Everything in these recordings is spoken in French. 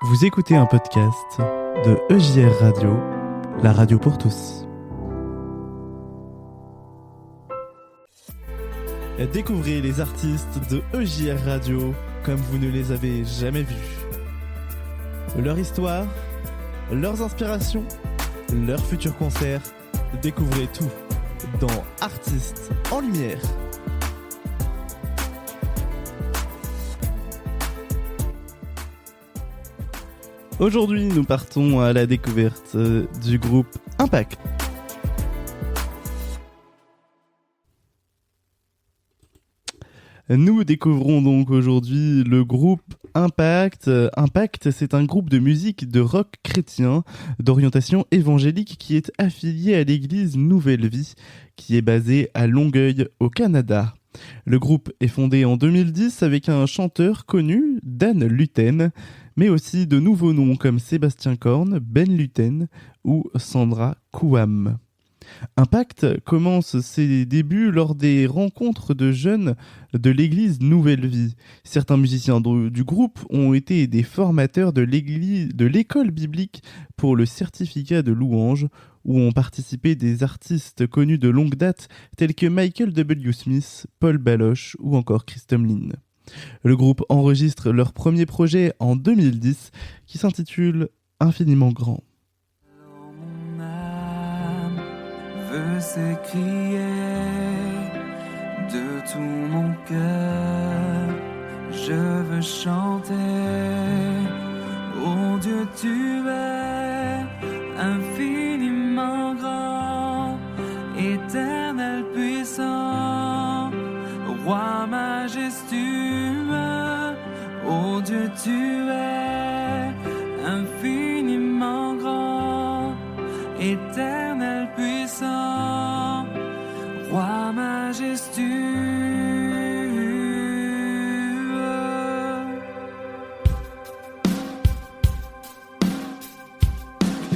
Vous écoutez un podcast de EJR Radio, la radio pour tous. Découvrez les artistes de EJR Radio comme vous ne les avez jamais vus. Leur histoire, leurs inspirations, leurs futurs concerts, découvrez tout dans Artistes en Lumière. Aujourd'hui, nous partons à la découverte du groupe Impact. Nous découvrons donc aujourd'hui le groupe Impact. Impact, c'est un groupe de musique de rock chrétien d'orientation évangélique qui est affilié à l'église Nouvelle Vie, qui est basée à Longueuil, au Canada. Le groupe est fondé en 2010 avec un chanteur connu, Dan Luten, mais aussi de nouveaux noms comme Sébastien Korn, Ben Luten ou Sandra Kouam. Impact commence ses débuts lors des rencontres de jeunes de l'église Nouvelle Vie. Certains musiciens du groupe ont été des formateurs de l'école biblique pour le certificat de louange, où ont participé des artistes connus de longue date tels que Michael W. Smith, Paul Baloche ou encore Chris Tomlin. Le groupe enregistre leur premier projet en 2010 qui s'intitule Infiniment Grand. Mon âme veut s'écrier de tout mon cœur. Je veux chanter, oh Dieu, tu es infiniment grand, éternel puissant, roi majestueux. Oh Dieu, tu es infiniment grand, éternel puissant, roi majestueux.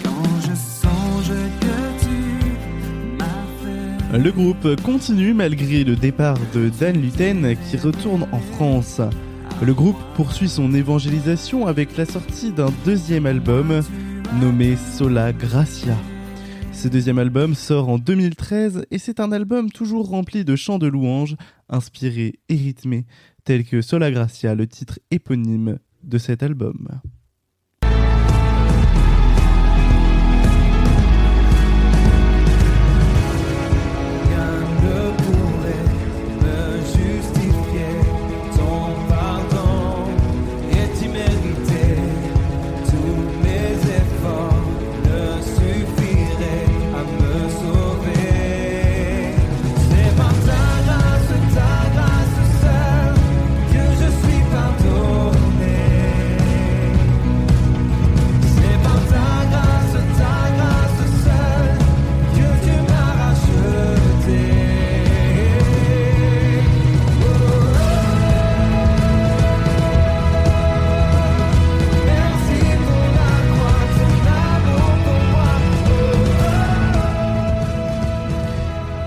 Quand je songe que tu m'as fait. Le groupe continue malgré le départ de Dan Luten qui retourne en France. Le groupe poursuit son évangélisation avec la sortie d'un deuxième album nommé Sola Gracia. Ce deuxième album sort en 2013 et c'est un album toujours rempli de chants de louanges, inspirés et rythmés, tels que Sola Gracia, le titre éponyme de cet album.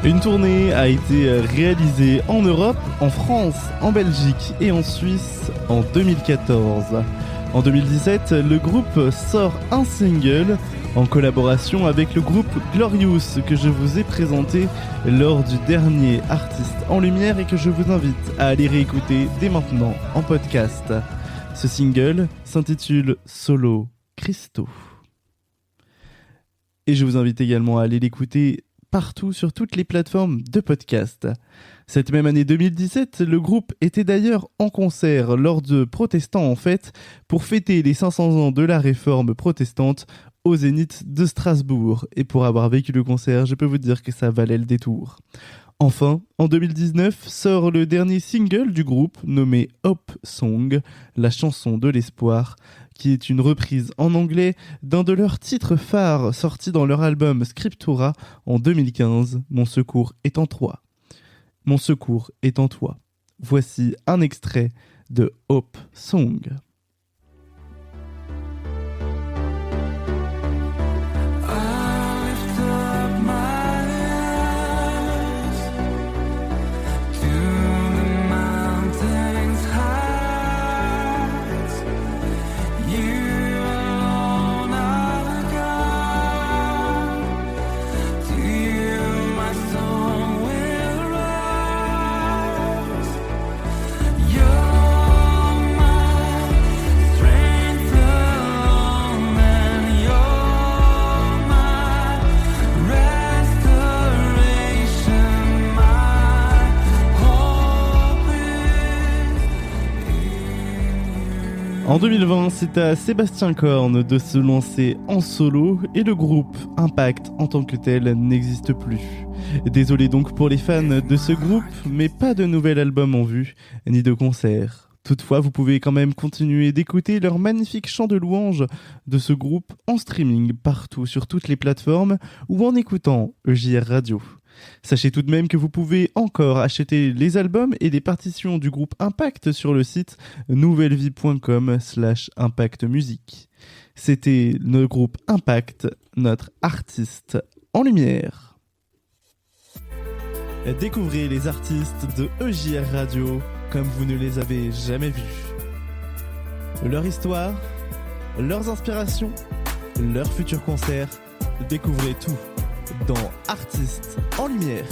Une tournée a été réalisée en Europe, en France, en Belgique et en Suisse en 2014. En 2017, le groupe sort un single en collaboration avec le groupe Glorious que je vous ai présenté lors du dernier Artistes en Lumière et que je vous invite à aller réécouter dès maintenant en podcast. Ce single s'intitule Solo Christo. Et je vous invite également à aller l'écouter partout sur toutes les plateformes de podcast. Cette même année 2017, le groupe était d'ailleurs en concert lors de Protestants en fête pour fêter les 500 ans de la réforme protestante au Zénith de Strasbourg. Et pour avoir vécu le concert, je peux vous dire que ça valait le détour. Enfin, en 2019, sort le dernier single du groupe nommé Hope Song, la chanson de l'espoir, qui est une reprise en anglais d'un de leurs titres phares sortis dans leur album Scriptura en 2015, Mon secours est en toi. Mon secours est en toi. Voici un extrait de Hope Song. You En 2020, c'est à Sébastien Korn de se lancer en solo et le groupe Impact en tant que tel n'existe plus. Désolé donc pour les fans de ce groupe, mais pas de nouvel album en vue, ni de concert. Toutefois, vous pouvez quand même continuer d'écouter leur magnifique chant de louange de ce groupe en streaming partout sur toutes les plateformes ou en écoutant EJR Radio. Sachez tout de même que vous pouvez encore acheter les albums et les partitions du groupe Impact sur le site nouvellevie.com/impactmusique. C'était le groupe Impact, notre artiste en lumière. Découvrez les artistes de EJR Radio comme vous ne les avez jamais vus. Leur histoire, leurs inspirations, leurs futurs concerts, découvrez tout dans Artistes en lumière.